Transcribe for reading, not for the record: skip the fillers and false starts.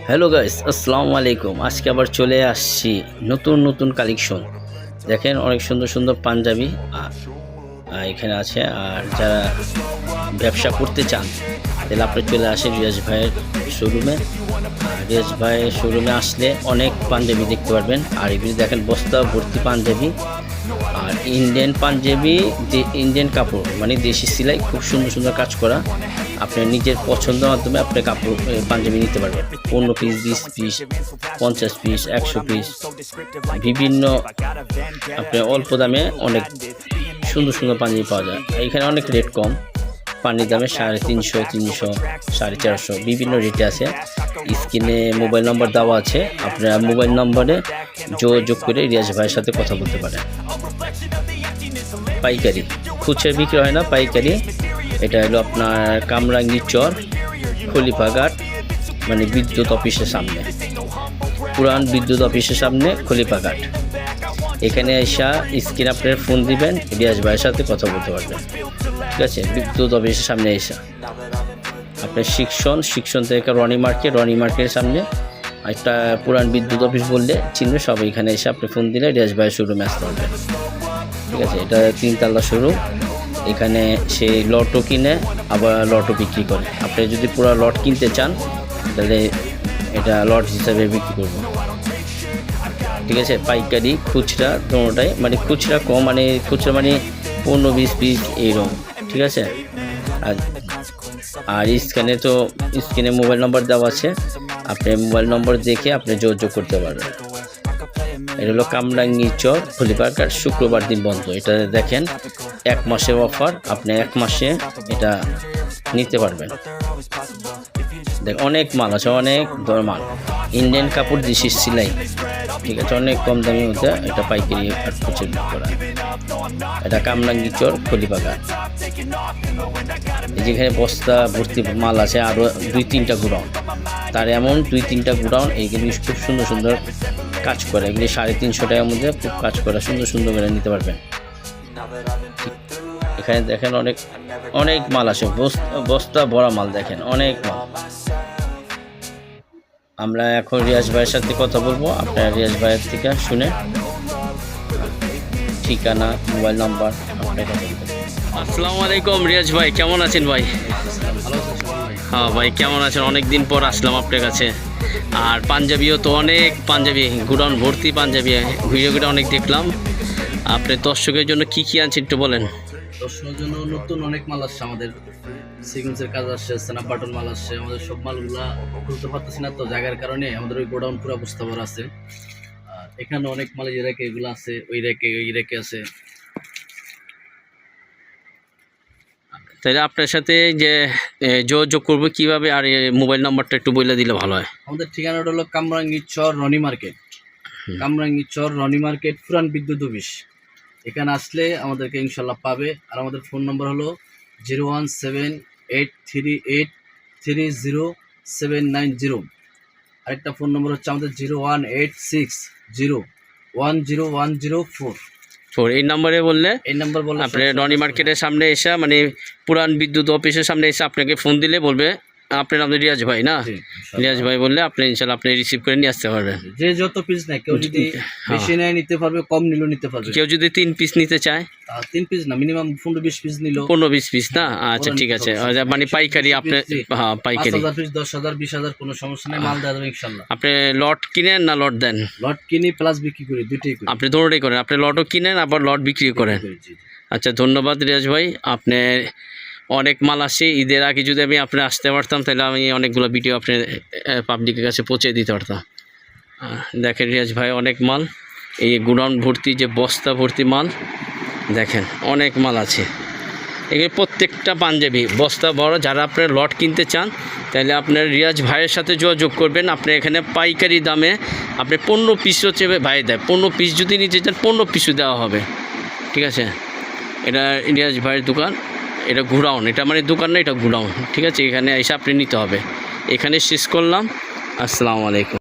Hello guys, আসসালামু আলাইকুম। আজকে আবার চলে আসছি নতুন কালেকশন। দেখেন অনেক সুন্দর সুন্দর পাঞ্জাবি এখানে আছে। আর যারা ব্যবসা করতে চান তাহলে আপনি চলে আসেন রিয়াজ ভাইয়ের শোরুমে। রিয়াজ ভাইয়ের শোরুমে আসলে অনেক পাঞ্জাবি দেখতে পারবেন। আর এগুলি দেখেন বস্তা ভর্তি পাঞ্জাবি, আর ইন্ডিয়ান পাঞ্জাবি, ইন্ডিয়ান কাপড় মানে দেশি সেলাই, খুব সুন্দর সুন্দর কাজ করা। আপনার নিজের পছন্দের মাধ্যমে আপনি কাপড় পাঞ্জাবি নিতে পারবেন। 15 পিস, 20 পিস, 50 পিস, 100 পিস, বিভিন্ন আপনার অল্প দামে অনেক সুন্দর সুন্দর পাঞ্জাবি পাওয়া যায়। এখানে অনেক রেট কম, পানির দামে 350, 300, 450 বিভিন্ন রেটে আছে। স্ক্রিনে মোবাইল নম্বর দেওয়া আছে, আপনারা মোবাইল নম্বরে যোগাযোগ করে রিয়াজ ভাইয়ের সাথে কথা বলতে পারেন। পাইকারি, খুচরা বিক্রি হয় না, পাইকারি। এটা হলো আপনার কামরাঙ্গীর চর, খলিফাঘাট, মানে বিদ্যুৎ অফিসের সামনে, পুরান বিদ্যুৎ অফিসের সামনে খলিফাঘাট। এখানে এসে স্ক্রিনে আপনার ফোন দিবেন, রিয়াজ ভাইয়ের সাথে কথা বলতে পারবেন। ঠিক আছে, বিদ্যুৎ অফিসের সামনে এসে আপনার শিক্ষণ থেকে রনি মার্কেটের সামনে একটা পুরান বিদ্যুৎ অফিস বললে চিনবে সব। এখানে এসে আপনি ফোন দিলে রিয়াজ ভাইয়ের শোরুমে আসতে পারবেন। ঠিক আছে, এটা 3 তলা শোরুম। এখানে সে লটও কিনে আবার লটও বিক্রি করে। আপনি যদি পুরো লট কিনতে চান তাহলে এটা লট হিসাবে বিক্রি করব। ঠিক আছে, পাইকারি খুচরা দুটোটাই, মানে খুচরা কম, মানে খুচরা মানে 15-20 পিস এইরকম। ঠিক আছে, আর স্ক্রিনে মোবাইল নম্বর দেওয়া আছে, আপনি মোবাইল নম্বর দেখে আপনি যোগাযোগ করতে পারবেন। এটা হলো কামরাঙ্গীর চর, খলিফাঘাট, শুক্রবার দিন বন্ধ। এটা দেখেন 1 মাসের অফার, আপনি 1 মাসে এটা নিতে পারবেন। দেখ অনেক মাল আছে, অনেক দর মাল, ইন্ডিয়ান কাপড়, দেশি সেলাই। ঠিক আছে, অনেক কম দামের মধ্যে এটা পাইকারি আর খুচরা করা। এটা কামরাঙ্গীর চর, খলিফাঘাট। যেখানে বস্তা ভর্তি মাল আছে, আরও 2-3টা গোডাউন, তার এমন 2-3টা গোডাউন। এইগুলি খুব সুন্দর সুন্দর কাজ করে। এগুলি 350 টাকার মধ্যে খুব কাজ করা, সুন্দর সুন্দর করে নিতে পারবেন। এখানে দেখেন অনেক মাল আছে, বস্তা ভরা মাল, দেখেন অনেক মাল। আমরা এখন রিয়াজ ভাইয়ের সাথে কথা বলবো, আপনারা রিয়াজ ভাইয়ের থেকে শুনে ঠিকানা, মোবাইল নাম্বার আপনাকে বলতে। আসসালামু আলাইকুম রিয়াজ ভাই, কেমন আছেন ভাই? হ্যাঁ ভাই, কেমন আছেন? অনেক দিন পর আসলাম আপনার কাছে। আর পাঞ্জাবিও তো অনেক, পাঞ্জাবি গুডাউন ভর্তি পাঞ্জাবি, ভিডিওটা অনেক দেখলাম। আপনি দর্শকের জন্য কি আনছেন একটু বলেন। দর্শকের জন্য নতুন অনেক মাল আসছে, আমাদের সিকোয়েন্সের কাজ আসছে, স্ন্যাপ বাটন মাল আসছে। আমাদের সব মালগুলা খুলতে পারতেছি না তো জায়গার কারণে, আমাদের ওই গোডাউন পুরো অবস্থা ভরা আছে। আর এখানে অনেক মাল, এই রেকে এগুলো আছে, ওই রেকে আছে। তাহলে আপনার সাথে যে যোগাযোগ করবো কিভাবে, আর মোবাইল নাম্বারটা একটু বলে দিলে ভালো হয়। আমাদের ঠিকানাটা হলো কামরাঙ্গীর চর, রনি মার্কেট, পুরান বিদ্যুৎ অফিস। এখানে আসলে আমাদেরকে ইনশাল্লাহ পাবে। আর আমাদের ফোন নম্বর হলো 01783830790। আরেকটা ফোন নম্বর হচ্ছে আমাদের 01860101004। এই নাম্বারে বললে, আপনি রনি মার্কেটের সামনে এসে, মানে পুরান বিদ্যুৎ অফিসের সামনে এসে আপনাকে ফোন দিলে বলবে আপনার নাম রিয়াজ ভাই, না? রিয়াজ ভাই বললে আপনি ইনশাল্লাহ আপনি রিসিভ করে নিয়ে আসতে পারবেন। যে যত পিস নেয়, কেউ যদি বেশি নেয় নিতে পারবে, কম নিলেও নিতে পারবে। কেউ যদি 3 পিস নিতে চায়, 3 পিস না, মিনিমাম 15-20 পিস নিল, 15-20 পিস না? আচ্ছা ঠিক আছে, মানে পাইকারি আপনি, হ্যাঁ পাইকারি। 5,000 পিস, 10,000, 20,000 কোনো সমস্যা নেই, মাল দেওয়া যাবে ইনশাল্লাহ। আপনি লট কিনেন না লট দেন? লট কিনি প্লাস বিক্রি করি, দুটোই করি। আপনি দুটোই করেন, আপনি লটও কিনেন আবার লট বিক্রি করেন। আচ্ছা, ধন্যবাদ রিয়াজ ভাই। আপনি অনেক মাল আসে, ঈদের আগে যদি আমি আপনি আসতে পারতাম তাহলে আমি অনেকগুলো ভিডিও আপনি পাবলিকের কাছে পৌঁছে দিতে পারতাম। দেখেন রিয়াজ ভাই অনেক মাল, এই গোডাউন ভর্তি, যে বস্তা ভর্তি মাল, দেখেন অনেক মাল আছে। এগুলো প্রত্যেকটা পাঞ্জাবি বস্তা বড়। যারা আপনার লট কিনতে চান তাহলে আপনার রিয়াজ ভাইয়ের সাথে যোগাযোগ করবেন। আপনি এখানে পাইকারি দামে আপনি 15 পিস হচ্ছে ভাই দেয়, 15 পিস যদি নিতে চান 15 পিসও দেওয়া হবে। ঠিক আছে, এটা রিয়াজ ভাইয়ের দোকান, এটা গোডাউন, এটা মানে দোকান না, এটা গোডাউন। ঠিক আছে, এখানে এসে আপনি নিতে হবে। এখানে শেষ করলাম। আসসালামু আলাইকুম।